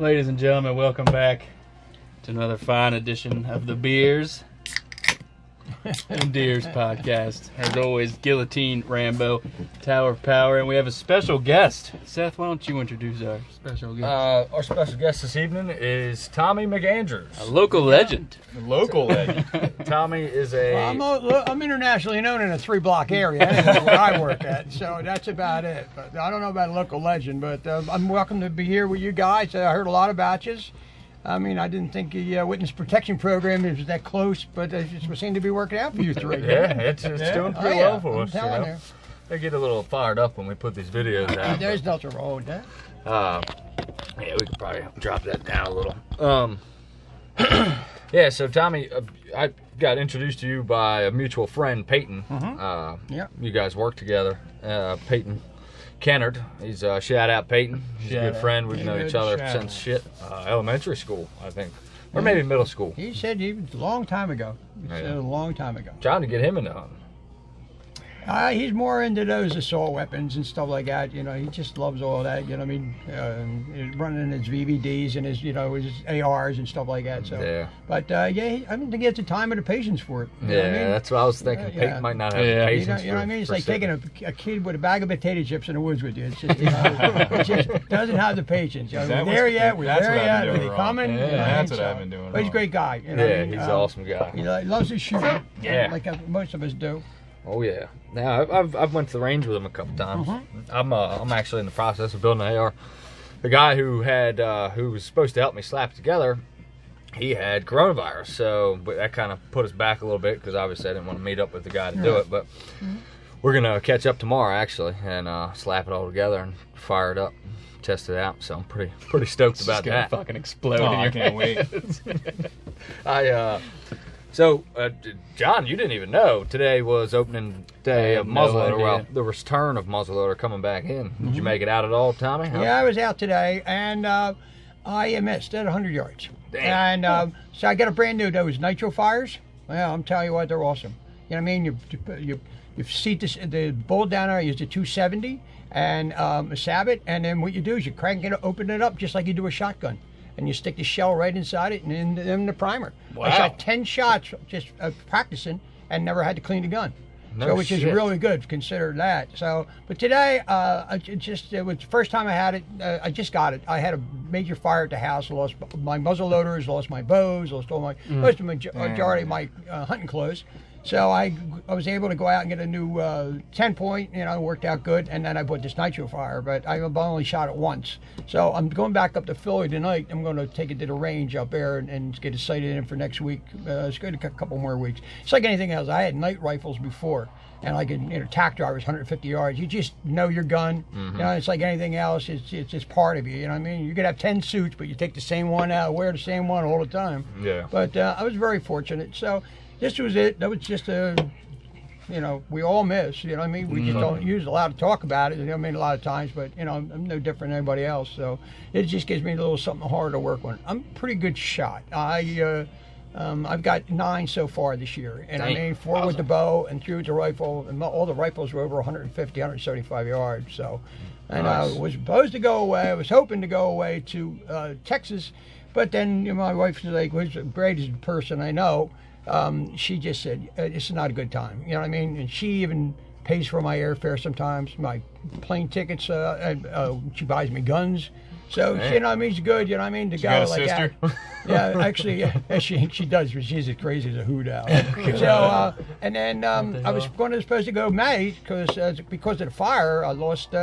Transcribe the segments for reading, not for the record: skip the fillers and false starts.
Ladies and gentlemen, welcome back to another fine edition of the Beers and Deers podcast. As always, Guillotine Rambo, Tower of Power, and we have a special guest. Seth, why don't you introduce our special guest? Our special guest this evening is Tommy McAndrews. A local legend. A local legend. Tommy is a... Well, I'm internationally known in a 3-block area anyway, where I work at, so that's about it. But I don't know about a local legend, but I'm welcome to be here with you guys. I heard a lot about you. I mean, I didn't think the witness protection program was that close, but it just seemed to be working out for you three. Yeah, it's doing pretty well for us. I'm telling you. They get a little fired up when we put these videos out. There's nothing wrong with that. Yeah, we could probably drop that down a little. Yeah, so Tommy, I got introduced to you by a mutual friend, Peyton. Yeah. You guys work together. Peyton Kennard. He's shout out Peyton. He's a good friend. We've known each other since elementary school, I think, or maybe middle school. He said he was a long time ago. He said a long time ago. Trying to get him into hunting. He's more into those assault weapons and stuff like that. You know, he just loves all that. You know what I mean? He's running his VVDs and his, his ARs and stuff like that. So, yeah. But I don't think he has the time or the patience for it. You know what I mean? That's what I was thinking. Peyton might not have the patience. You know what I mean? It's like taking a kid with a bag of potato chips in the woods with you. It's just, it just doesn't have the patience. We're there yet. We're there yet. Are they coming? Yeah, that's what I've been doing. But he's a great guy. You know yeah, he's an awesome guy. He loves his shooting. Yeah. Like most of us do. Oh yeah. Now I've went to the range with him a couple times. I'm actually in the process of building an AR. The guy who was supposed to help me slap it together, he had coronavirus, so that kind of put us back a little bit because obviously I didn't want to meet up with the guy to do it. But we're gonna catch up tomorrow actually and slap it all together and fire it up, test it out. So I'm pretty stoked about that. Fucking explode in your I can't wait. So, John, you didn't even know today was opening day of muzzleloader. Well, the return of muzzleloader coming back in. Did you make it out at all, Tommy? Yeah, I was out today, and I missed at 100 yards. Damn. And so I got a brand new, those nitro fires. Well, I'm telling you what, they're awesome. You know what I mean? You seat the bolt down there, I used a 270 and a sabot, and then what you do is you crank it, open it up just like you do a shotgun. And you stick the shell right inside it and in the primer. Wow. I shot 10 shots just practicing and never had to clean the gun. No which shit. is really good, consider that. So, but today, it was the first time I had it. I just got it. I had a major fire at the house. I lost my muzzle loaders, lost my bows, lost all my majority of my hunting clothes. So I was able to go out and get a new 10-point, worked out good, and then I bought this nitro fire, but I've only shot it once. So I'm going back up to Philly tonight. I'm going to take it to the range up there and get it sighted in for next week. It's going to take a couple more weeks. It's like anything else. I had night rifles before, and like tack drivers, 150 yards. You just know your gun. It's like anything else. It's just part of you. You know what I mean? You could have 10 suits, but you take the same one out, wear the same one all the time. Yeah. But I was very fortunate. So this was it. That was just we all miss. You know what I mean? We just don't use a lot to talk about it. A lot of times, but I'm no different than anybody else. So it just gives me a little something harder to work on. I'm a pretty good shot. I've got 9 so far this year, and I made 4 with the bow and 3 with the rifle, and all the rifles were over 150, 175 yards. So, and I was supposed to go away. I was hoping to go away to Texas, but then my wife was like, "Who's the greatest person I know?" She just said, "It's not a good time." You know what I mean? And she even pays for my airfare sometimes, my plane tickets. She buys me guns. So, she's good, you know what I mean? To go like that. Yeah, actually, yeah, she does, but she's as crazy as a hoot owl. So, and then I was supposed to go May because of the fire, I lost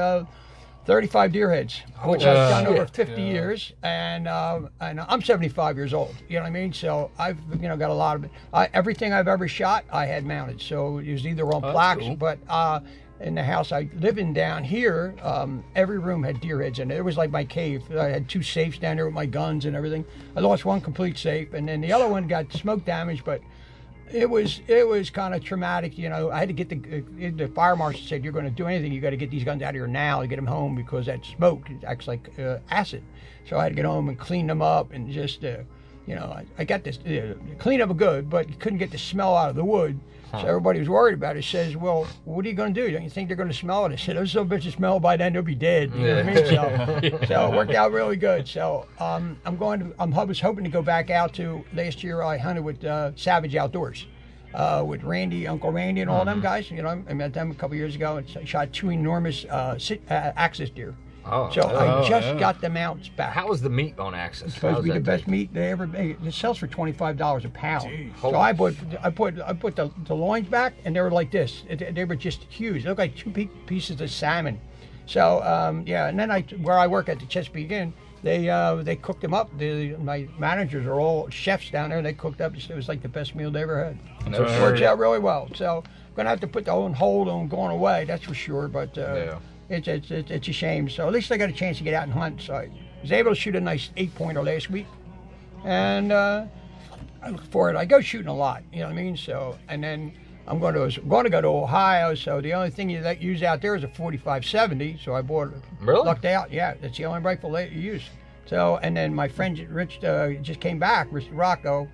35 deer heads, which I've done over 50 years, and I'm 75 years old. You know what I mean? So I've got a lot of it. Everything I've ever shot, I had mounted. So it was either on plaques, cool. But in the house I live in down here, every room had deer heads in it. It was like my cave. I had 2 safes down there with my guns and everything. I lost 1 complete safe, and then the other one got smoke damage, but it was kind of traumatic. I had to get the fire marshal said, "You're going to do anything, you got to get these guns out of here now to get them home because that smoke acts like acid." So I had to get home and clean them up and just you know, I got this clean up good, but you couldn't get the smell out of the wood. So everybody was worried about it. He says, well, what are you going to do? Don't you think they're going to smell it? I said, those little bitches smell by then, they'll be dead. You know what I mean? So it worked out really good. So I was hoping to go back out to, last year I hunted with Savage Outdoors. With Randy, Uncle Randy, and all them guys. You know, I met them a couple years ago and shot 2 enormous axis deer. I just got the mounts back. How was the meat on Axis? It's supposed to be the best meat they ever made. It sells for $25 a pound. Jeez. So I put the loins back, and they were like this. They were just huge. They looked like 2 pieces of salmon. So yeah, and then where I work at the Chesapeake Inn, they cooked them up. My managers are all chefs down there. They cooked up. It was like the best meal they ever had. So it works out really well. So I'm gonna have to put the whole hold on going away. That's for sure. But it's a shame. So at least I got a chance to get out and hunt. So I was able to shoot a nice 8-pointer last week, and I look forward. I go shooting a lot. You know what I mean? So and then I'm going to go to Ohio. So the only thing you use out there is a 45-70. So I bought. Really? Lucked out. Yeah, that's the only rifle they use. So and then my friend Rich just came back. Rich Rocco.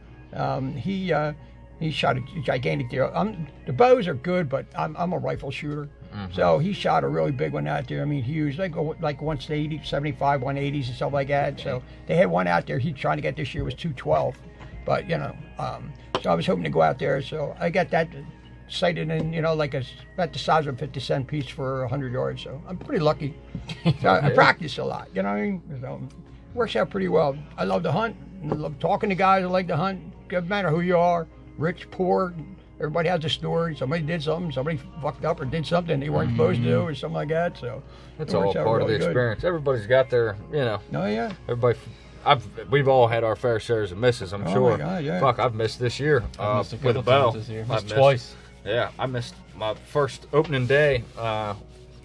He shot a gigantic deer. The bows are good, but I'm a rifle shooter. So he shot a really big one out there. I mean, huge. They go like 180, 75, 180s and stuff like that. So they had one out there. He's trying to get this year was 212. But, you know, so I was hoping to go out there. So I got that sighted in, you know, like about the size of a 50-cent piece for 100 yards. So I'm pretty lucky. So I practice a lot, you know what I mean? So it works out pretty well. I love to hunt. I love talking to guys that like to hunt. Doesn't matter who you are, rich, poor. Everybody has a story. Somebody did something. Somebody fucked up or did something they weren't supposed to do or something like that. So that's all part of the experience. Everybody's got their, you know. Oh, yeah. Everybody. We've all had our fair shares of misses, I'm sure. My God, yeah. Fuck, I've missed this year with a bow. Missed twice. Yeah, I missed my first opening day. I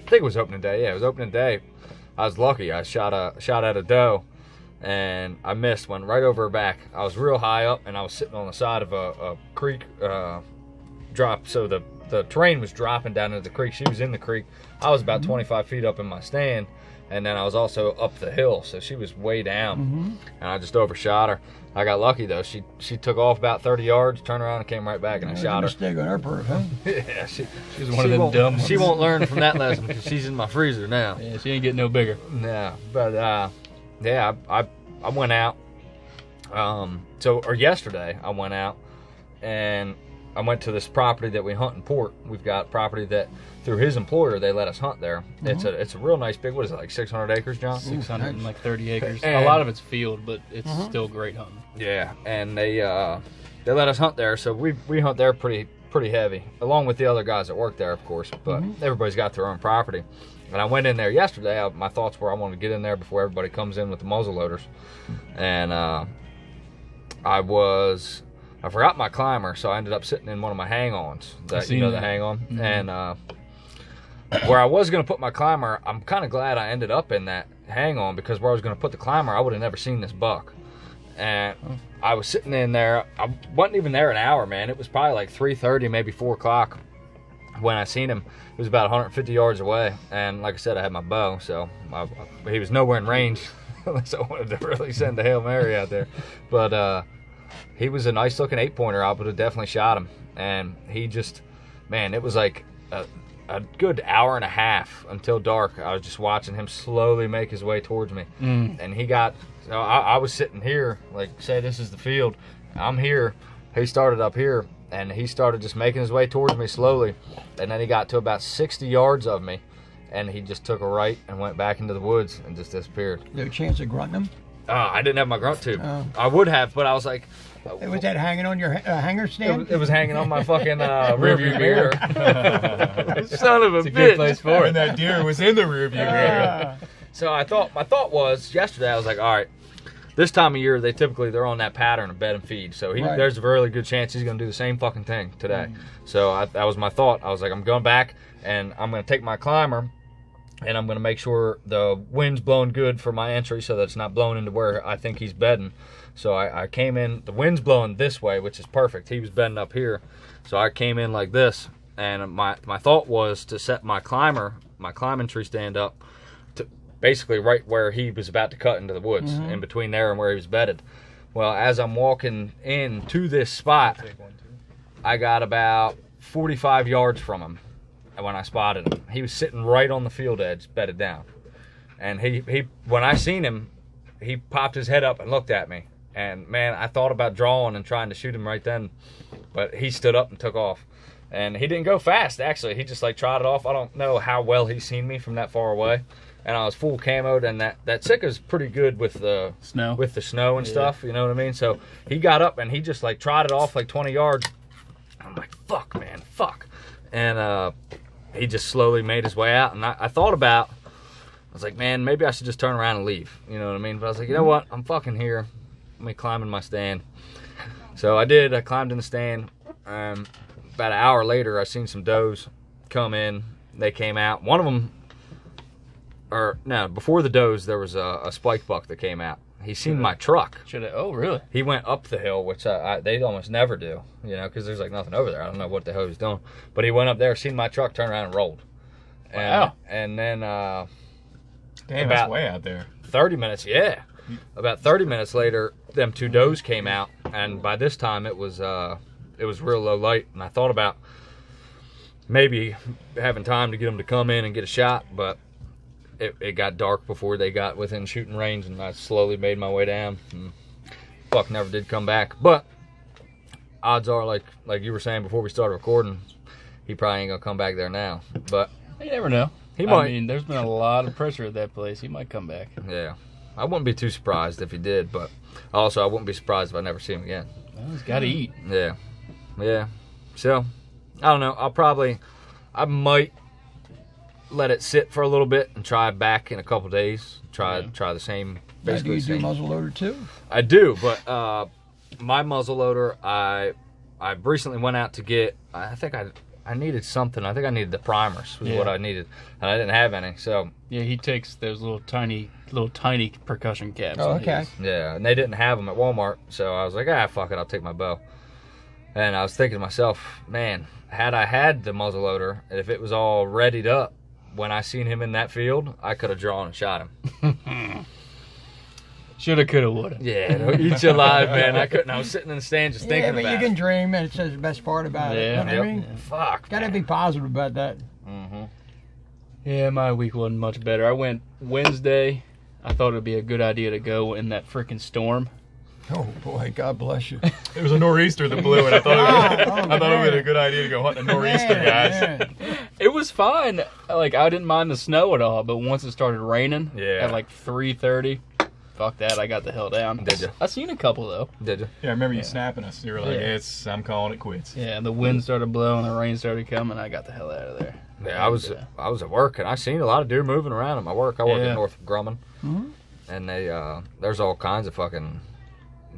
think it was opening day. Yeah, it was opening day. I was lucky. I shot at a doe, and I missed. Went right over her back. I was real high up, and I was sitting on the side of a creek drop. So the terrain was dropping down into the creek. She was in the creek. I was about 25 feet up in my stand. And then I was also up the hill, so she was way down, and I just overshot her. I got lucky though. She took off about 30 yards, turned around, and came right back, and I shot her. Mistake on her part, huh? Yeah, she was one of them dumb ones. She won't learn from that lesson because she's in my freezer now. Yeah, she ain't getting no bigger. No, but yeah, I went out. Yesterday I went out, and I went to this property that we hunt in Port. We've got property that through his employer they let us hunt there. It's a real nice big. What is it, like 600 acres, John? 630 acres. And a lot of it's field, but it's still great hunting. Yeah, and they let us hunt there, so we hunt there pretty heavy, along with the other guys that work there, of course. But everybody's got their own property. And I went in there yesterday. My thoughts were I wanted to get in there before everybody comes in with the muzzle loaders, and I forgot my climber, so I ended up sitting in one of my hang-ons. The hang-on. And where I was going to put my climber, I'm kind of glad I ended up in that hang-on, because where I was going to put the climber, I would have never seen this buck. And I was sitting in there. I wasn't even there an hour, man. It was probably like 3:30, maybe 4 o'clock when I seen him. It was about 150 yards away. And like I said, I had my bow, so he was nowhere in range unless I wanted to really send a Hail Mary out there. But he was a nice looking 8-pointer. I would have definitely shot him. And he just, man, it was like a good hour and a half until dark. I was just watching him slowly make his way towards me. And he got, so I was sitting here, like, say this is the field. I'm here. He started up here, and he started just making his way towards me slowly. And then he got to about 60 yards of me, and he just took a right and went back into the woods and just disappeared. No chance of grunting him? I didn't have my grunt tube. I would have, but I was like... Was that hanging on your hanger stand? It was hanging on my fucking rearview mirror. Son of a bitch. It's a good place for it. And that deer was in the rearview mirror. So my thought was, yesterday I was like, all right, this time of year, they're on that pattern of bed and feed. So there's a really good chance he's going to do the same fucking thing today. So that was my thought. I was like, I'm going back, and I'm going to take my climber, and I'm going to make sure the wind's blowing good for my entry so that it's not blowing into where I think he's bedding. So I came in, the wind's blowing this way, which is perfect. He was bedding up here. So I came in like this, and my thought was to set my climbing tree stand up to basically right where he was about to cut into the woods, in between there and where he was bedded. Well, as I'm walking into this spot, I got about 45 yards from him when I spotted him. He was sitting right on the field edge, bedded down. And he when I seen him, he popped his head up and looked at me. And, man, I thought about drawing and trying to shoot him right then. But he stood up and took off. And he didn't go fast, actually. He just, like, trotted off. I don't know how well he seen me from that far away. And I was full camoed, and that Sika's pretty good with the snow and stuff, you know what I mean? So he got up, and he just, like, trotted off, like, 20 yards. I'm like, fuck, man, fuck. And he just slowly made his way out. And I thought about, I was like, man, maybe I should just turn around and leave. You know what I mean? But I was like, you know what? I'm fucking here. Let me climb in my stand. So I did. I climbed in the stand. About an hour later, I seen some does come in. They came out. One of them, before the does, there was a spike buck that came out. He seen my truck. Oh, really? He went up the hill, which they almost never do, you know, because there's like nothing over there. I don't know what the hell he's doing. But he went up there, seen my truck, turned around and rolled. Wow. And then damn, that's way out there. 30 minutes, yeah. About 30 minutes later, them two does came out, and by this time it was real low light, and I thought about maybe having time to get them to come in and get a shot, but it got dark before they got within shooting range, and I slowly made my way down. And buck never did come back, but odds are, like you were saying before we started recording, he probably ain't gonna come back there now. But you never know. He might. I mean, there's been a lot of pressure at that place. He might come back. Yeah. I wouldn't be too surprised if he did, but also I wouldn't be surprised if I never see him again. Well, he's got to eat. Yeah. Yeah. So, I don't know. I might let it sit for a little bit and try back in a couple days. Try the same, basically. Do you do muzzleloader too? I do, but my muzzleloader, I recently went out to get, I think I needed something. I think I needed the primers was what I needed, and I didn't have any. So yeah, he takes those little tiny percussion caps. Oh, okay. Yeah, and they didn't have them at Walmart, so I was like, fuck it, I'll take my bow. And I was thinking to myself, man, had I had the muzzleloader, and if it was all readied up, when I seen him in that field, I could have drawn and shot him. Shoulda, coulda, woulda. Yeah, eat you alive, man. I couldn't. I was sitting in the stand just thinking about it. Yeah, but you can dream, and it's the best part about it. You know what I mean? Fuck. Gotta be positive about that. Mm-hmm. Yeah, my week wasn't much better. I went Wednesday. I thought it would be a good idea to go in that freaking storm. Oh boy, God bless you. It was a nor'easter that blew, and I thought it would be a good idea to go hunt a nor'easter, guys. It was fine. Like, I didn't mind the snow at all, but once it started raining at like 3:30, fuck that, I got the hell down. Did you? I seen a couple though. Did you? Yeah, I remember you snapping us. You were like, Yeah. I'm calling it quits. Yeah, and the wind started blowing, the rain started coming, I got the hell out of there. Yeah, I was at work, and I seen a lot of deer moving around at my work. I work at North Grumman, and they there's all kinds of fucking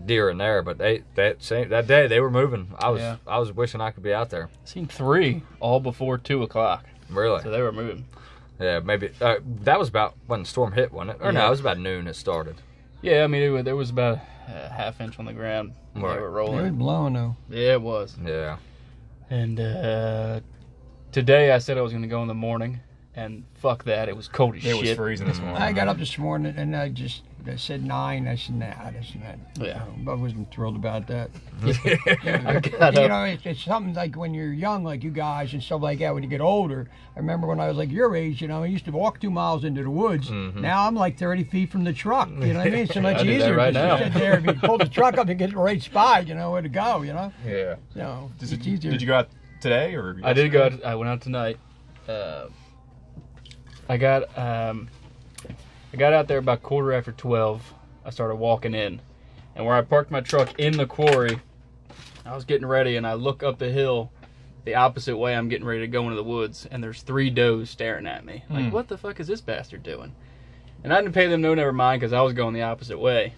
deer in there. But that day they were moving. I was wishing I could be out there. I seen 3 all before 2 o'clock. Really? So they were moving. Yeah, maybe that was about when the storm hit, wasn't it? Or no, it was about noon it started. Yeah, I mean there was about a half inch on the ground. Right. They were It rolling. was blowing though. Yeah, it was. Yeah. And today I said I was going to go in the morning, and fuck that, it was cold as shit. It was freezing this morning. I got up this morning and I said 9. I said, nah, that's not. Yeah. I wasn't thrilled about that. I got You up. know, it's something like when you're young, like you guys and stuff like that, when you get older. I remember when I was like your age, you know, I used to walk 2 miles into the woods. Now I'm like 30 feet from the truck. You know what I mean? It's so much I do that easier right just now. to sit there and pull the truck up and get the right spot, you know, where to go, you know? Yeah. So it's Did easier. you go out today or? I did go out, I went out tonight. I got out there about 12:15. I started walking in, and where I parked my truck in the quarry, I was getting ready, and I look up the hill the opposite way. I'm getting ready to go into the woods, and there's 3 does staring at me. Like, what the fuck is this bastard doing? And I didn't pay them no never mind because I was going the opposite way.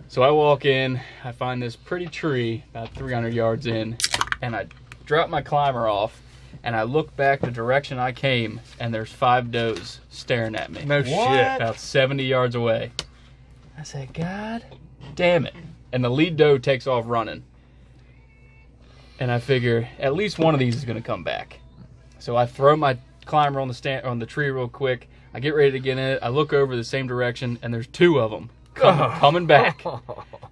So I walk in, I find this pretty tree about 300 yards in, and I drop my climber off, and I look back the direction I came, and there's 5 does staring at me. No shit. About 70 yards away. I said, God damn it. And the lead doe takes off running. And I figure at least one of these is going to come back. So I throw my climber on the tree real quick. I get ready to get in it. I look over the same direction, and there's 2 of them coming back.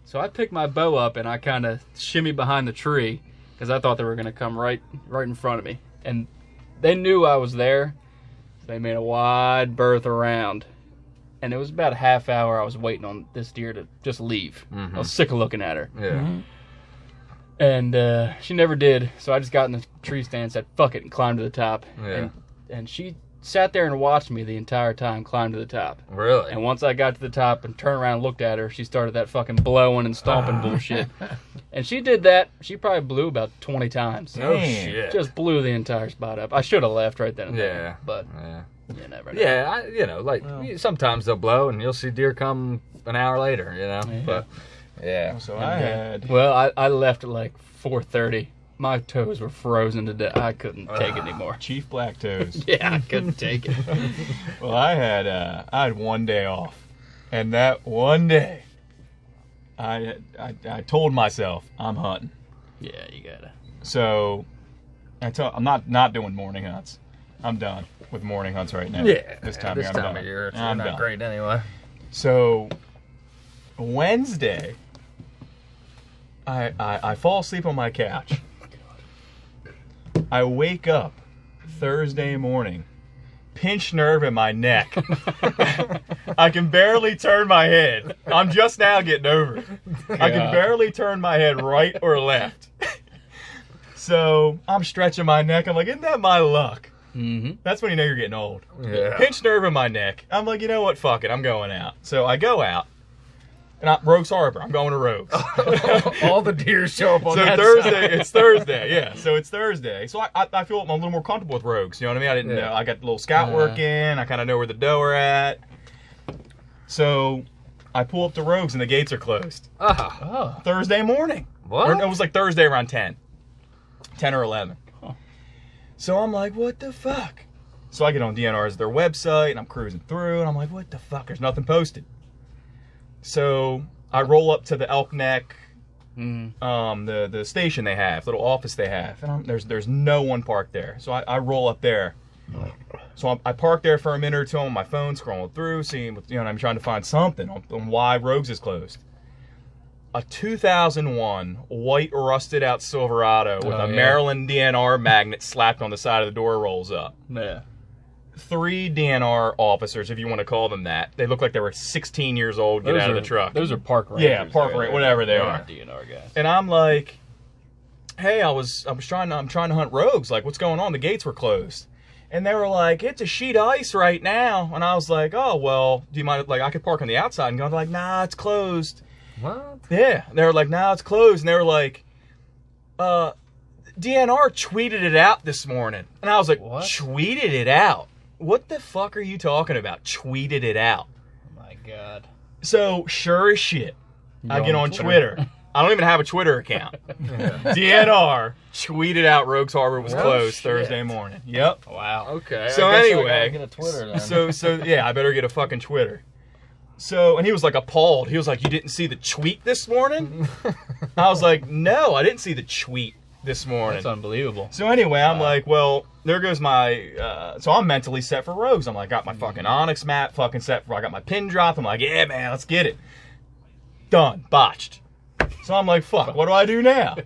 So I picked my bow up and I kind of shimmy behind the tree because I thought they were going to come right in front of me. And they knew I was there. So they made a wide berth around. And it was about a half hour I was waiting on this deer to just leave. I was sick of looking at her. Yeah. And she never did. So I just got in the tree stand and said, fuck it, and climbed to the top. Yeah. And she sat there and watched me the entire time climb to the top. Really? And once I got to the top and turned around and looked at her, she started that fucking blowing and stomping bullshit. And she did that. She probably blew about 20 times. Oh, shit. Just blew the entire spot up. I should have left right then and there. But you never know. Yeah, sometimes they'll blow and you'll see deer come an hour later, Yeah. But, yeah. So I had. Well, I left at like 4:30. My toes were frozen to death. I couldn't take it anymore. Chief Black Toes. Yeah, I couldn't take it. Well, I had 1 day off, and that one day, I told myself I'm hunting. Yeah, you gotta. So I'm not doing morning hunts. I'm done with morning hunts right now. Yeah. This time of year, it's I'm not done. great anyway. So Wednesday, I fall asleep on my couch. I wake up Thursday morning, pinched nerve in my neck. I can barely turn my head. I'm just now getting over it. I can barely turn my head right or left. So I'm stretching my neck. I'm like, isn't that my luck? Mm-hmm. That's when you know you're getting old. Yeah. Pinched nerve in my neck. I'm like, you know what? Fuck it. I'm going out. So I go out. And Rogues Harbor. I'm going to Rogues. All the deer show up on So that Thursday, side. it's Thursday, yeah. So it's Thursday. So I feel I'm a little more comfortable with Rogues. You know what I mean? I didn't know. I got a little scout work in. I kind of know where the doe are at. So I pull up to Rogues and the gates are closed. Oh. Thursday morning. What? Or, it was like Thursday around 10 or 11. Huh. So I'm like, what the fuck? So I get on DNR's their website and I'm cruising through and I'm like, what the fuck? There's nothing posted. So I roll up to the Elk Neck, the station they have, little office they have, and there's no one parked there. So I roll up there. So I park there for a minute or two on my phone, scrolling through, seeing what, I'm trying to find something on why Rogues is closed. A 2001 white rusted out Silverado with a Maryland DNR magnet slapped on the side of the door rolls up. Yeah. 3 DNR officers, if you want to call them that. They look like they were 16 years old, get out of the truck. Those are park rangers. Yeah, park ranger, whatever they are. DNR guys. And I'm like, hey, I'm trying to hunt Rogues. Like, what's going on? The gates were closed. And they were like, it's a sheet of ice right now. And I was like, oh, well, do you mind, like, I could park on the outside and go. They're like, nah, it's closed. What? Yeah. They were like, nah, it's closed. And they were like, DNR tweeted it out this morning. And I was like, what? Tweeted it out? What the fuck are you talking about? Tweeted it out. Oh my God. So, sure as shit, I get on Twitter. I don't even have a Twitter account. DNR tweeted out Rogues Harbor was closed Thursday morning. Yep. Wow. Okay. So I guess anyway, I gotta get a Twitter then. so yeah, I better get a fucking Twitter. So, and he was like appalled. He was like, you didn't see the tweet this morning? I was like, no, I didn't see the tweet this morning. That's unbelievable. So anyway, I'm like, well, there goes my, so I'm mentally set for Rogues. I'm like, got my fucking Onyx map fucking set for, I got my pin drop. I'm like, yeah, man, let's get it. Done. Botched. So I'm like, fuck, what do I do now?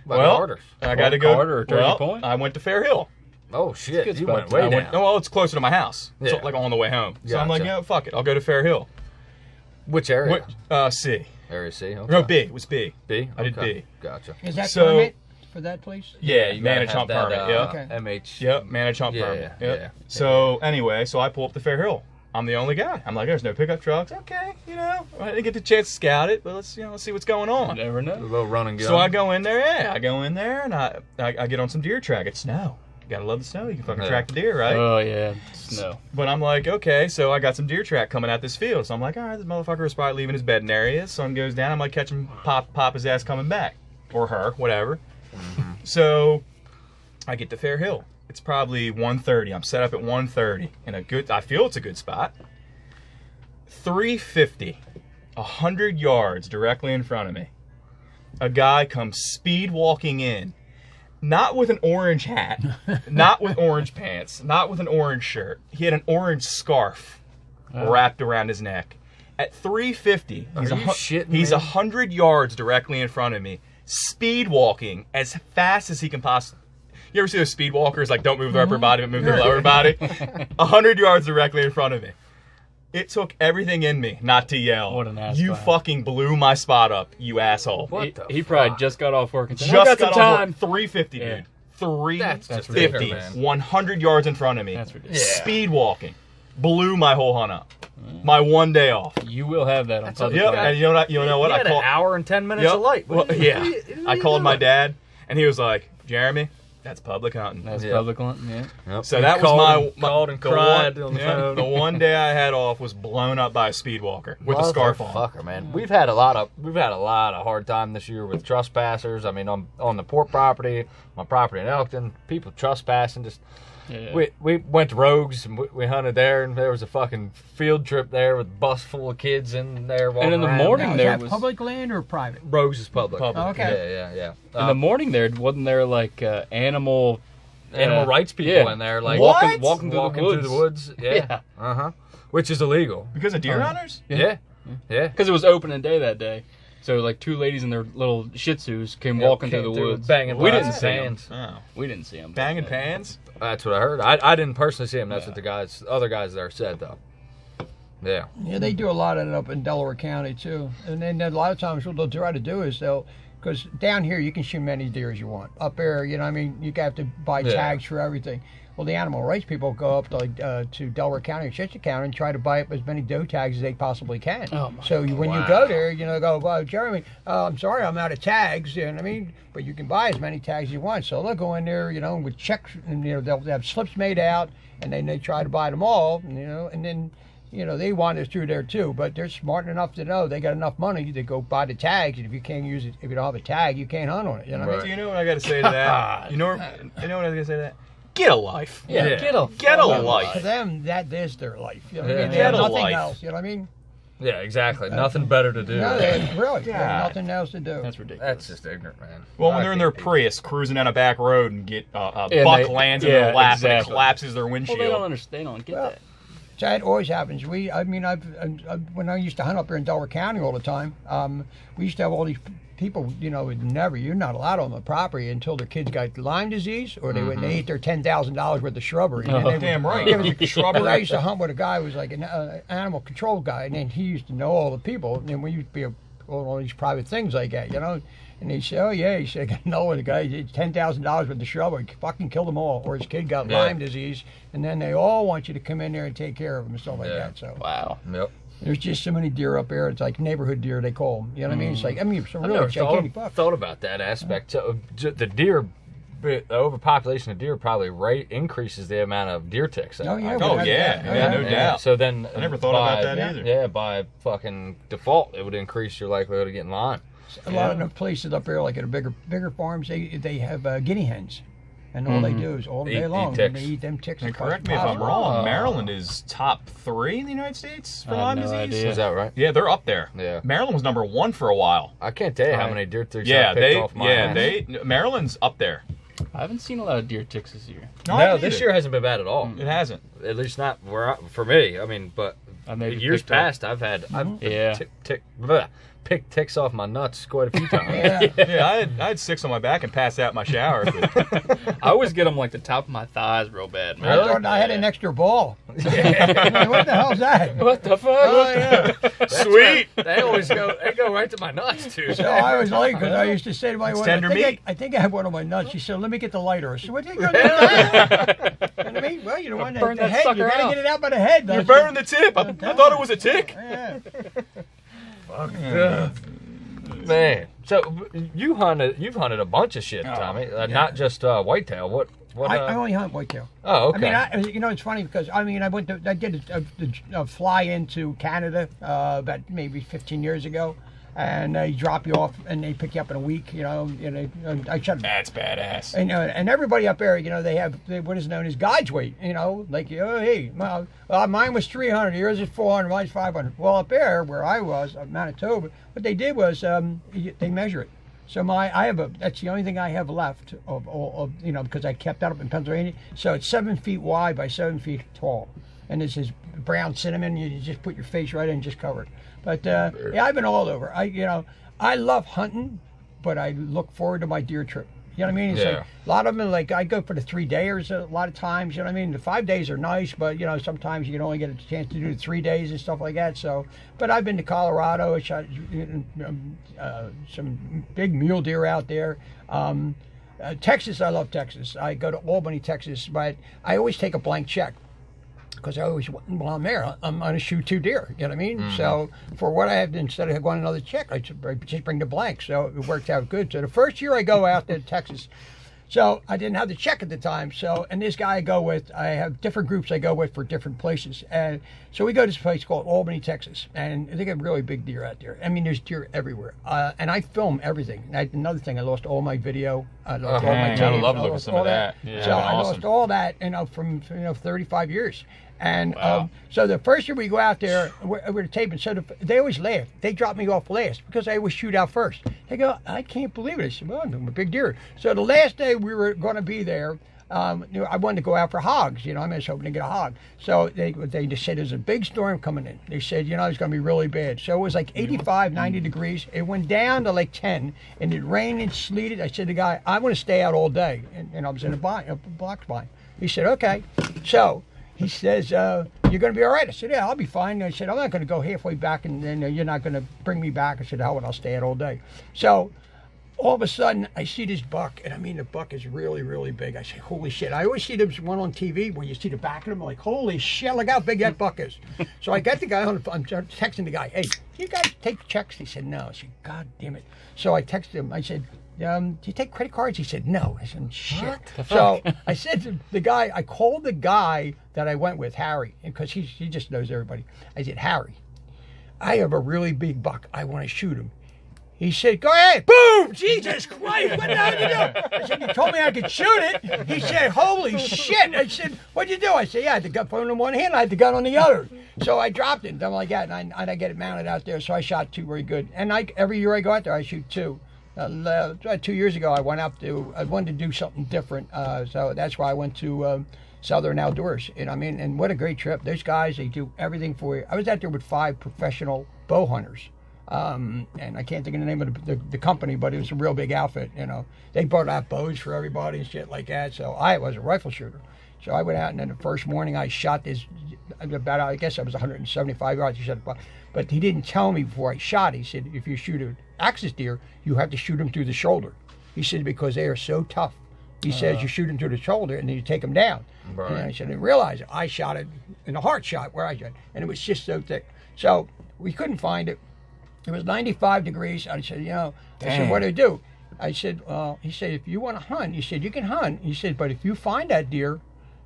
Well, I got to go. Carter or Turkey Point? I went to Fair Hill. Oh, shit. You spot. went way down. Well, it's closer to my house. So, like on the way home. So I'm like, Gotcha. yeah, fuck it. I'll go to Fair Hill. Which area? C. Area C? Okay. No, B. It was B. B? I did Okay. B. Gotcha. Is that So- permit for that place? Yeah, you manage Gotta hunt have permit. that, Yeah. Okay. MH. Yep, manage hunt permit. Yeah, Yep. yeah. So anyway, so I pull up to Fair Hill. I'm the only guy. I'm like, there's no pickup trucks. Okay, I didn't get the chance to scout it, but let's see what's going on. You never A know. little run and gun. So I go in there, and I get on some deer track. It's snow. You gotta love the snow. You can fucking track the deer, right? Oh, yeah. Snow. But I'm like, okay, so I got some deer track coming out this field. So I'm like, all right, this motherfucker is probably leaving his bedding area. Sun goes down. I'm like, catch him, pop his ass coming back. Or her, whatever. So I get to Fair Hill. It's probably 1:30. I'm set up at 1:30 in I feel it's a good spot. 350, 100 yards directly in front of me. A guy comes speed walking in. Not with an orange hat, not with orange pants, not with an orange shirt. He had an orange scarf wrapped around his neck. At 350, Are you shitting he's me? 100 yards directly in front of me, speed walking as fast as he can possibly. You ever see those speed walkers, like don't move their upper body, but move their lower body? 100 yards directly in front of me. It took everything in me not to yell. What an ass You clown. fucking blew my spot up, you asshole. What the He fuck? probably just got off work and said, Just I got got some off time. work. 350, Yeah. dude. 350. That's ridiculous, man. 100 yards in front of me. That's ridiculous. Yeah. Speed walking. Blew my whole hunt up. My one day off. You will have that on public Yep, land. and you know what? He had I called. an hour and 10 minutes Yep. of light. Well, What yeah. are you I called my doing? dad, and he was like, Jeremy, that's public hunting. That's Yeah. public land, yeah. Yep. So He that was called and the cried one, on the yeah, phone. the one day I had off was blown up by a speed walker with a scarf on. Fucker, man. We've had a lot of hard time this year with trespassers. I mean, on the port property, my property in Elkton, people trespassing. Just Yeah. we went to Rogues and we hunted there, and there was a fucking field trip there with a bus full of kids in there walking in the around. morning Now, is there that was public land or private? Rogues is public. Public. Okay. Yeah. in the morning there wasn't there like animal Animal rights people yeah. in there, like What? walking through the woods. Yeah. Yeah. Uh-huh. Which is illegal. Because of deer hunters? Yeah. Yeah. because it was opening day that day. So like two ladies in their little Shih Tzus came walking Came through the through woods. banging we pots didn't and see 'em. pans. Oh. We didn't see them. Banging pans? That's what I heard. I didn't personally see him. That's what the other guys there said, though. Yeah. Yeah, they do a lot of it up in Delaware County too. And then a lot of times what they'll try to do is because down here you can shoot many deer as you want. Up there, you know, what I mean, you have to buy Yeah. tags for everything. Well, the animal rights people go up to Delaware County or Chichester County and try to buy up as many doe tags as they possibly can. Oh, my so when you go there, you know, go, well, Jeremy, I'm sorry, I'm out of tags. You know what I mean? But you can buy as many tags as you want. So they'll go in there, you know, with checks, and you know they'll have slips made out, and then they try to buy them all, you know, and then. You know, they want us through there too, but they're smart enough to know they got enough money to go buy the tags, and if you can't use it, if you don't have a tag, you can't hunt on it. You know what I Right. mean? Do you know what I got to say to that? You know what I got to say to that? Get a life. Yeah, Yeah. get a Get a To life. them, that is their life. You know what Yeah. I mean? They Get have a nothing life. else. You know what I mean? Yeah, exactly. Nothing better to do. No, they really they have God. nothing else to do. That's ridiculous. That's just ignorant, man. Well, when I they're in their can't Prius cruising down a back road and get a Yeah, buck they- lands in yeah, their lap and exactly. it collapses their well, windshield. they don't understand. They don't get Well, that. So that always happens. When I used to hunt up here in Delaware County all the time, we used to have all these people, you know, you're not allowed on the property until their kids got Lyme disease or they ate their $10,000 worth of shrubbery. And then they would- Damn right. Yeah, but Shrubbery. I used to hunt with a guy who was like an animal control guy, and then he used to know all the people. And then we used to be all these private things like that, you know. And he said, "Oh yeah," he said, "I got to know the guy did $10,000 with the shrubbery, fucking killed them all, or his kid got Yeah. Lyme disease, and then they all want you to come in there and take care of them and stuff like Yeah. that." So Wow. Yep. there's just so many deer up there. It's like neighborhood deer they call them. You know what I mean? It's like some I really never gigantic bucks. thought about that aspect. So, the deer, the overpopulation of deer probably increases the amount of deer ticks. Oh yeah. Oh, without yeah. a doubt. Yeah, no doubt. So then, I never thought about that yeah. either. Yeah, by fucking default, it would increase your likelihood of getting Lyme. A lot of the places up there, like at a bigger farms, they have guinea hens, and all they do is all day Eat long ticks. they eat them ticks. And as correct fast me if as I'm possible. wrong. Maryland is top 3 in the United States for I have Lyme no disease. idea. Is that right? Yeah, they're up there. Yeah. Maryland was number 1 for a while. I can't tell you how Right. many deer ticks Yeah, I picked off my ass. Maryland's up there. I haven't seen a lot of deer ticks this year. No, I No, haven't this either. year hasn't been bad at all. It hasn't. At least not for me. I mean, but I maybe years picked up- past, I've Yeah. picked ticks off my nuts quite a few times. Yeah. Yeah, I had 6 on my back and passed out in my shower. I always get them like the top of my thighs real bad, I man. thought I had an extra ball. I'm like, what the hell's that? What the fuck? Oh yeah. Sweet. They always go right to my nuts too. So I was like, because I used to say to my wife, tender meat. I think I have one on my nuts. She said, "Let me get the lighter." I said, "What are you going to do with that?" You know what I mean? Well, you don't want burn the that head. You sucker got to out. get it out by the head. You're burning the tip. I thought it was a tick. Yeah. Man, so you've hunted a bunch of shit, Tommy. Not just whitetail. What? I only hunt whitetail. Oh, okay. I mean, it's funny because I did a fly into Canada about maybe 15 years ago, and they drop you off and they pick you up in a week. You know, and I shut. That's badass. And everybody up there, you know, they have what is known as guide's weight. You know, like, oh, hey, mine was 300, yours is 400, mine's 500. Well, up there where I was, Manitoba, what they did was they measure it. So that's the only thing I have left of you know, because I kept that up in Pennsylvania. So it's 7 feet wide by 7 feet tall. and this is brown cinnamon. You just put your face right in and just cover it. But yeah, I've been all over. I love hunting, but I look forward to my deer trip. You know what I mean? It's Yeah. like, a lot of them, like, I go for the 3-dayers a lot of times. You know what I mean? The 5 days are nice, but, sometimes you can only get a chance to do the 3 days and stuff like that. So, but I've been to Colorado. I shot some big mule deer out there. Texas, I love Texas. I go to Albany, Texas, but I always take a blank check. Because I always, while I'm there, I'm going to shoot 2 deer. You know what I mean? Mm-hmm. So for what I have, instead of going another check, I just bring the blank. So it worked out good. So the first year I go out to Texas, so I didn't have the check at the time. So, and this guy I go with, I have different groups I go with for different places. And so we go to this place called Albany, Texas. And they got really big deer out there. I mean, there's deer everywhere. And I film everything. Another thing, I lost all my video. I lost all my I'd tapes. love to I look at lost some all of that. Yeah, So I awesome. lost all that, from 35 years. And Wow. so the first year we go out there, we're taping. So they always laugh. They drop me off last because I always shoot out first. They go, I can't believe it. I said, well, I'm a big deer. So the last day we were going to be there, I wanted to go out for hogs. I was hoping to get a hog. So they just said there's a big storm coming in. They said, it's going to be really bad. So it was like 85, 90 degrees. It went down to like 10, and it rained and sleeted. I said to the guy, I want to stay out all day. And I was in a box blind. He said, okay. So he says, you're going to be all right? I said, yeah, I'll be fine. I said, I'm not going to go halfway back, and then you're not going to bring me back. I said, hell, I'll stay out all day. So all of a sudden, I see this buck, and I mean, the buck is really, really big. I say, holy shit. I always see this one on TV where you see the back of them. I'm like, holy shit, look how big that buck is. So I got the guy on the phone. I'm texting the guy, hey, do you guys take checks? He said, no. I said, God damn it. So I texted him. I said, do you take credit cards? He said, no. I said, shit. So I said to the guy, I called the guy that I went with, Harry, because he just knows everybody. I said, Harry, I have a really big buck. I want to shoot him. He said, go ahead. Boom! Jesus Christ, what the hell did you do? I said, you told me I could shoot it. He said, holy shit. I said, what'd you do? I said, yeah, I had the gun phone in one hand, I had the gun on the other. So I dropped it, something like that, and I get it mounted out there. So I shot 2 very good. And every year I go out there, I shoot 2. 2 years ago, I wanted to do something different. So that's why I went to Southern Outdoors. And what a great trip. Those guys, they do everything for you. I was out there with 5 professional bow hunters. And I can't think of the name of the company, but it was a real big outfit. They brought out bows for everybody and shit like that. So I was a rifle shooter. So I went out, and then the first morning I shot this about, I guess I was 175 yards. He said, but he didn't tell me before I shot. He said, if you shoot an axis deer, you have to shoot them through the shoulder. He said, because they are so tough. He says you shoot them through the shoulder and then you take them down. Right. And I said, I didn't realize it. I shot it in a heart shot where I shot, and it was just so thick. So we couldn't find it. It was 95 degrees. I said, I said, what do I do? I said, he said, if you want to hunt, he said, you can hunt. He said, but if you find that deer,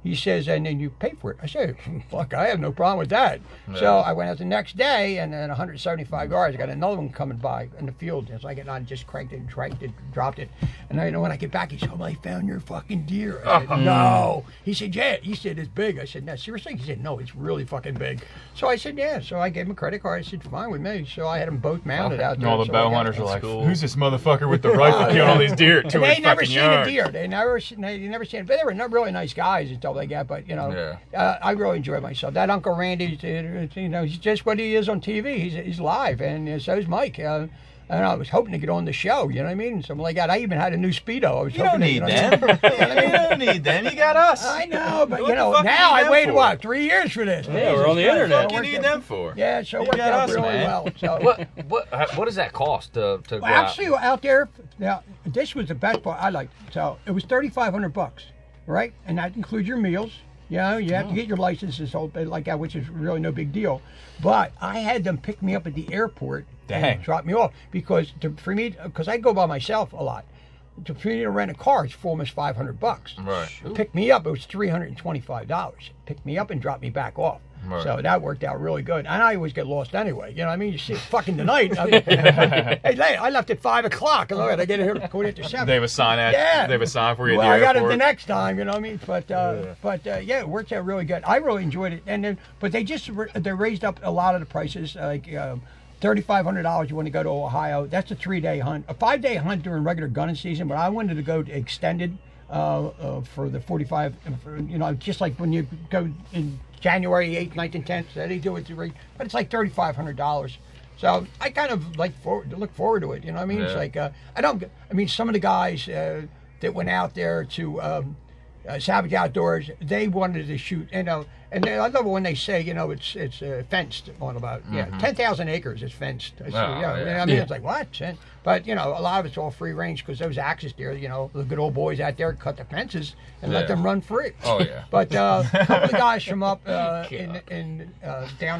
he says, and then you pay for it. I said, fuck, I have no problem with that. Yeah. So I went out the next day, and then 175 yards, I got another one coming by in the field. And so I get on, just cranked it, dropped it. And when I get back, he said, oh, I found your fucking deer. I said, no. He said, yeah. He said, it's big. I said, no, seriously? He said, no, it's really fucking big. So I said, yeah. So I gave him a credit card. I said, fine with me. So I had them both mounted out there. And all the so bow hunters are like, cool. who's this motherfucker with the rifle killing all these deer at 2 They inch never fucking seen yard? a deer. They never seen it. But they were not really nice guys and stuff like that. But, I really enjoyed myself. That Uncle Randy, he's just what he is on TV. He's live, and so is Mike. And I was hoping to get on the show, you know what I mean? Something like that. I even had a new Speedo. I was You don't need them. You don't need them. You got us. I know, but What the fuck now you need I them waited, for? 3 years for this? Yeah, we're on the internet. What do you need them for? Yeah, so it You worked got out us, really man. well. So, What does that cost to go well, actually, out there, now, this was the best part I liked. So it was $3,500, right? And that includes your meals. You have to get your licenses, like that, which is really no big deal. But I had them pick me up at the airport and drop me off because I go by myself a lot. For me to rent a car, it's for almost $500. Right. To pick me up, it was $325. Pick me up and drop me back off. Right. So that worked out really good. And I always get lost anyway. You know what I mean? You see it fucking tonight. I left at 5 o'clock. Look, I get here quarter after 7. They have a sign at. Yeah. They have a sign for you at Well, the I got airport. it the next time, you know what I mean? But yeah, it worked out really good. I really enjoyed it. And then, but they raised up a lot of the prices. Like $3,500. You want to go to Ohio? That's a 3-day hunt. A 5-day hunt during regular gunning season. But I wanted to go to extended. For the 45, just like when you go in January 8th, 9th, and 10th. So they do it but it's like $3,500. So I kind of look forward to it. You know what I mean? It's like some of the guys that went out there to Savage Outdoors, they wanted to shoot. You know, and I love it when they say, you know, it's fenced on about 10,000 acres is fenced. I say, it's like what? But you know, a lot of it's all free range because those axis deer, you know, the good old boys out there cut the fences and let them run free. Oh yeah. But a couple of guys from up down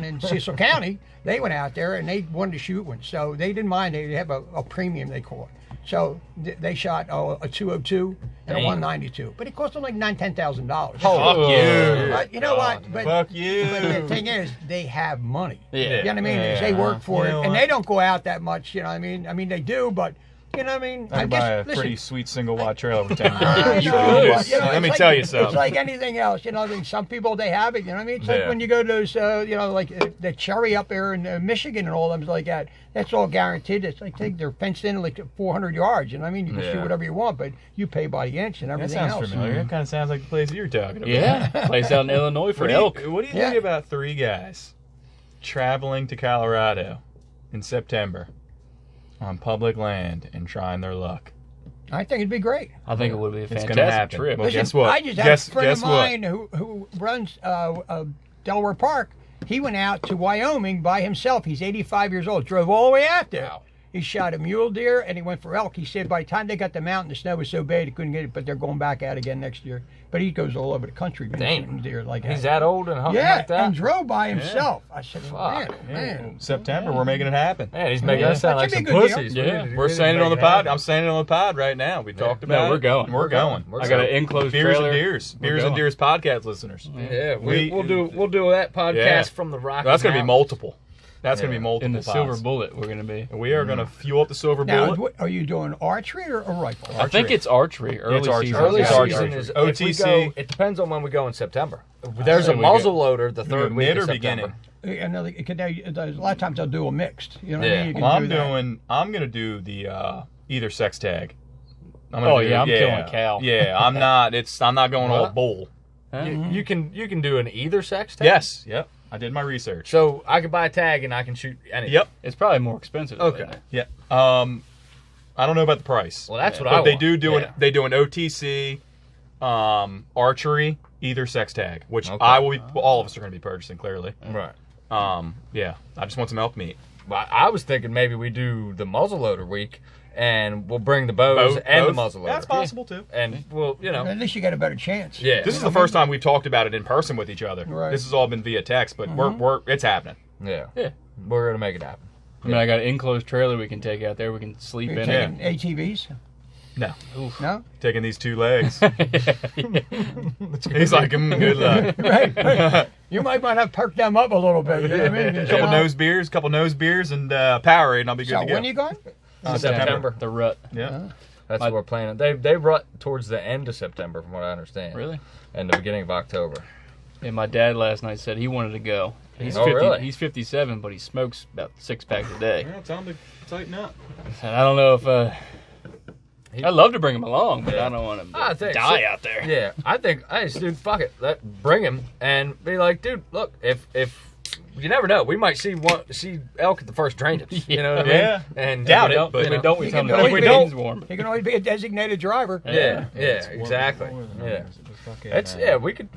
in Cecil County, they went out there and they wanted to shoot one, so they didn't mind. They have a premium, they call it. So they shot a 202 and a 192, but it cost them like $10,000. Fuck you. But you know what? But, Fuck you. But the thing is, they have money. Yeah. You know what I mean? They work for it, and they don't go out that much. You know what I mean? I mean, they do, but you know what I mean? I buy a pretty sweet single wide trailer for 10 I grand. know, Let me tell you It's something. like anything else, you know. I mean, some people they have it, you know what I mean? It's like when you go to those, you know, like the Cherry up there in Michigan and all them like that. That's all guaranteed. It's like they're fenced in like 400 yards. You know what I mean? You can shoot whatever you want, but you pay by the inch and That everything sounds else. familiar. That kind of sounds like the place you're talking about. Yeah, place out in Illinois for elk. What do you think about 3 guys traveling to Colorado in September on public land and trying their luck? I think it'd be great. I think it would be a It's gonna fantastic happen. trip. Well, Listen, guess what? I just had a friend of mine who runs Delaware Park. He went out to Wyoming by himself. He's 85 years old. Drove all the way out there. Wow. He shot a mule deer and he went for elk. He said by the time they got the mountain, the snow was so bad he couldn't get it, but they're going back out again next year. But he goes all over the country shooting deer like that. He's that old and hunting like that? and drove by himself. I said, Fuck. man. September, we're making it happen. Man, he's making us sound like That some should be a good pussies. deal. Yeah. We're saying it on the pod. I'm saying it on the pod right now. We talked about it. we're going. We're going. We're I got an going. enclosed Beers trailer. and Deers. We're Beers and going. Deers podcast listeners. Yeah, we'll do that podcast Yeah. from the Rocky That's going to be Mountains. multiple. That's going to be multiple In the pods. Silver Bullet, we're going to be. We are going to fuel up the Silver Now, Bullet. are you doing archery or rifle? I think it's archery. Early It's archery. season. Early It's season archery. is OTC. It depends on when we go in September. There's a we muzzle loader the third week mid of or September. beginning? A lot of times they'll do a mixed. You know what I Yeah. mean? You can Well, do that. I'm going to do the either sex tag. I'm I'm killing cow. Yeah, I'm not going all What? bull. You can do an either sex tag? Yes. Yep. I did my research. So I can buy a tag and I can shoot anything. Yep. It's probably more expensive. Okay. Though, Yeah. I don't know about the price. Well, that's what but I they want. they do an OTC, archery, either sex tag, which Okay. all of us are going to be purchasing clearly. Right. Yeah. I just want some elk meat. But I was thinking maybe we do the muzzleloader week and we'll bring the bows and the muzzleloader. That's possible too. And we'll, At least you got a better chance. yeah. This is the first time we've talked about it in person with each other. Right. This has all been via text, but it's happening. Yeah. Yeah. We're going to make it happen. I mean, I got an enclosed trailer we can take out there. We can sleep You're in it. taking ATVs? No, No? taking these 2 legs. He's like, good luck. Right. You might want to perk them up a little bit. You know what I mean? couple nose beers, and Powerade, and I'll be good So to go. when you going? September. The rut. Yeah. That's what we're planning. They rut towards the end of September, from what I understand. Really? And the beginning of October. And my dad last night said he wanted to go. He's Oh, 50, really? He's 57, but he smokes about 6 packs a day. Yeah, tell him to tighten up. And I don't know if I'd love to bring him along, but I don't want him I to think die so. out there. Yeah, I think, hey, dude, fuck it. Bring him and be like, dude, look, if you never know, we might see elk at the first drainage. You know what I mean? Yeah. And Doubt if it, we don't, but you know, We don't. We You tell can him always if we be- don't warm. You can always be a designated driver. Yeah, exactly. Yeah. It's we could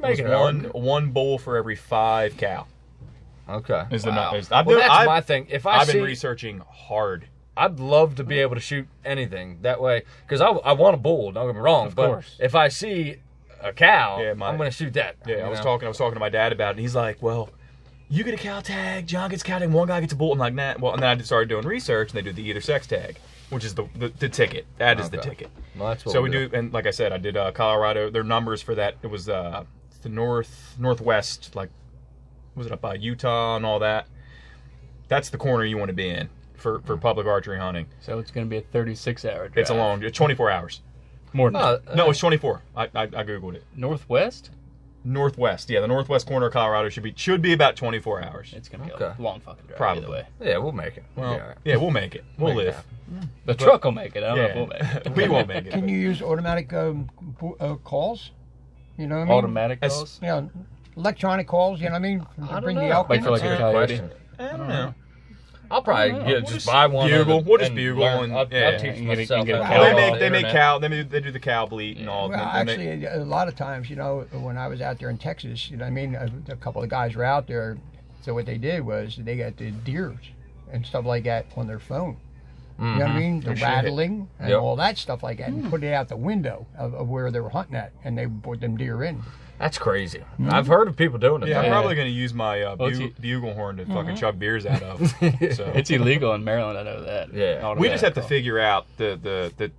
make it one bull for every 5 cow. Okay. Is the Wow. is- Well, that's my thing. If I've see, been researching hard. I'd love to be able to shoot anything that way because I want a bull. Don't get me wrong, but course. if I see a cow, Yeah, I'm going to shoot that. Yeah, you I was know? talking to my dad about it, and he's like, well, you get a cow tag, John gets a cow tag, one guy gets a bull. I'm like, nah. Well, and then I started doing research, and they do the either sex tag, which is the ticket. That is the Okay. ticket. Well, that's what So we'll we do, and like I said, I did Colorado. Their numbers for that, it was the northwest, like, was it up by Utah and all that? That's the corner you want to be in for public archery hunting. So it's going to be a 36-hour drive. It's 24 hours. More than that. No, it's 24. I googled it. Northwest. Northwest, yeah, the northwest corner of Colorado should be about 24 hours. It's going to be Okay. a long fucking drive. Probably. Either way. Yeah, we'll make it. Well, Yeah, all right. yeah, we'll make it. We'll Make it live. happen. The truck will make it. I don't know if we'll make it. We won't make it. Can you use automatic calls? You know what I mean? Automatic As- calls? Yeah. electronic calls. You know what I mean? To bring the elk Wait in. for like a coyote. I don't know. I'll probably just buy one. Bugle. We'll just bugle learn. and I'll teach myself. get a how to cow. call They on make the cow. internet. They do the cow bleat and all. Well, They make- actually, a lot of times, you know, when I was out there in Texas, you know what I mean, a couple of guys were out there. So what they did was they got the deers and stuff like that on their phone. You know what I mean? The rattling and all that stuff like that, and put it out the window of where they were hunting at, and they brought them deer in. That's crazy. I've heard of people doing it. Yeah, I'm Yeah. probably going to use my it's- bugle horn to fucking chuck beers out of. So It's illegal in Maryland. I know that. Yeah. we just have to figure out the.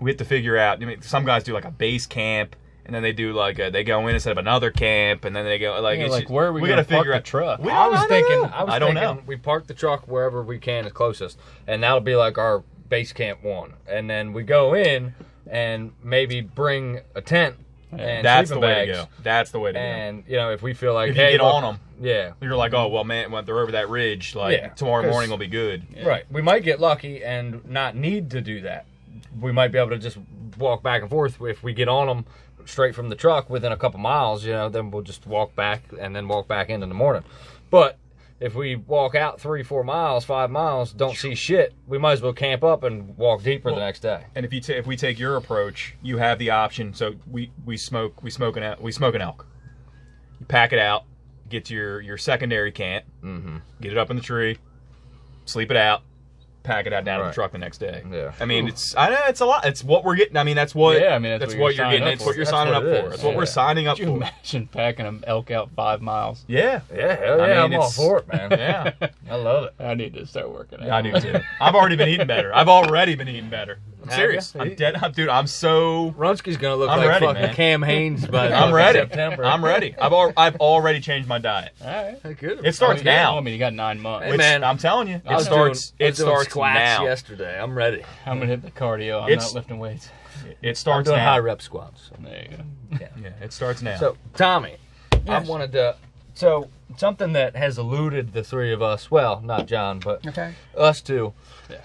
We have to figure out. I mean, some guys do like a base camp, and then they do like they go in instead of another camp, and then they go like. Yeah, it's like just- where are we gotta gonna park the truck? We I don't- was don't thinking. know. I don't thinking know. we park the truck wherever we can is closest, and that'll be like our base camp one. And then we go in and maybe bring a tent and That's the sleeping way to bags. go. That's the way to go. And you know, if we feel like If you hey, get look, on them, yeah, you're like, oh well, man, when they're over that ridge, like Yeah, tomorrow 'cause- morning will be good. right. We might get lucky and not need to do that. We might be able to just walk back and forth. If we get on them straight from the truck within a couple miles, you know, then we'll just walk back and then walk back in the morning. But if we walk out 3, 4 miles, 5 miles, don't see shit, we might as well camp up and walk deeper the next day. And if we take your approach, you have the option. So we smoke an elk. You pack it out, get to your secondary camp, get it up in the tree, sleep it out, pack it out down to the Right. truck the next day. Yeah. I mean, I know it's a lot. It's what we're getting. I mean, that's what. Yeah, I mean, that's what what you're you're getting. signing It's up what for. you're That's signing what up it for. is. That's what Yeah. we're signing up Could you for. imagine packing an elk out 5 miles? Yeah. Yeah, hell yeah, I mean, I'm all it's- for it, man. Yeah. I love it. I need to start working out. I do too. I've already been eating better. I've already been eating better. I'm Have serious. ya? I'm dead. Dude, I'm so. Runsky's gonna look I'm like ready, fucking man. Cam Haines by I'm fucking ready. September. I'm ready. I've already changed my diet. All right. Good. It starts now. I mean, you got 9 months. Hey, Which, man, I'm telling you, I it was starts. doing It starts squats now. yesterday. I'm ready. I'm gonna hit the cardio. I'm It's- not lifting weights. It I'm starts doing high now. rep squats. There you go. Yeah, it starts now. So, Tommy, Yes. I wanted to. So, something that has eluded the three of us. Well, not John, but Okay. us two. Yeah.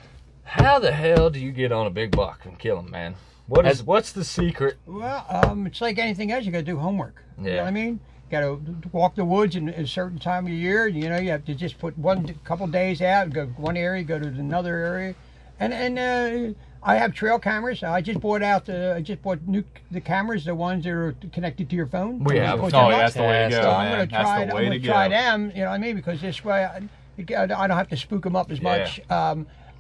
How the hell do you get on a big buck and kill him, man? What's the secret? Well, it's like anything else. You got to do homework. You know Yeah. what I mean? Got to walk the woods in a certain time of year. You know, you have to just put couple days out, go one area, go to another area, and I have trail cameras. I just bought the cameras, the ones that are connected to your phone. We I have. put Oh, them yeah, up. that's the way to So go, So I'm man. gonna That's try. the I'm way gonna to try go. them. You know what I mean? Because this way, I don't have to spook them up as much.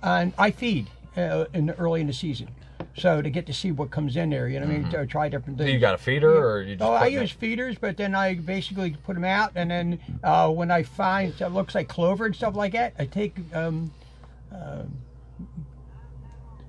And I feed early in the season, so to get to see what comes in there. You know what I mean? To try different things. Do you got a feeder or you just? Oh, I putting it- use feeders, but then I basically put them out, and then when I find it looks like clover and stuff like that, I take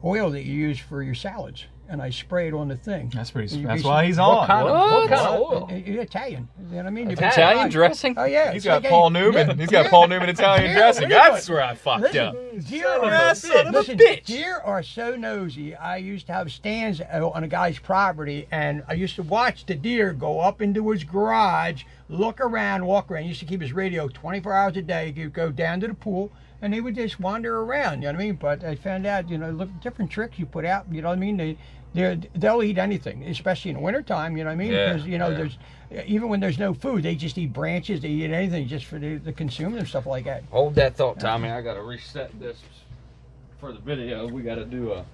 oil that you use for your salads, and I spray it on the thing. That's pretty. You That's basically- why he's What on. kind of oil? You're Italian. You know what I mean? Italian dressing? Oh yeah. He's it's got like Paul a- Newman. yeah, He's got yeah. Paul Newman Italian Yeah, dressing. look at That's it. where I fucked up. Listen, of a bitch. deer are so nosy. I used to have stands on a guy's property, and I used to watch the deer go up into his garage, look around, walk around. He used to keep his radio 24 hours a day. He'd go down to the pool, and he would just wander around. You know what I mean? But I found out, look, different tricks you put out. You know what I mean? They'll eat anything, especially in the wintertime. You know what I mean? Yeah, Because there's even when there's no food, they just eat branches. They eat anything just for the consuming and stuff like that. Hold that thought, Tommy. I gotta reset this for the video. We gotta do a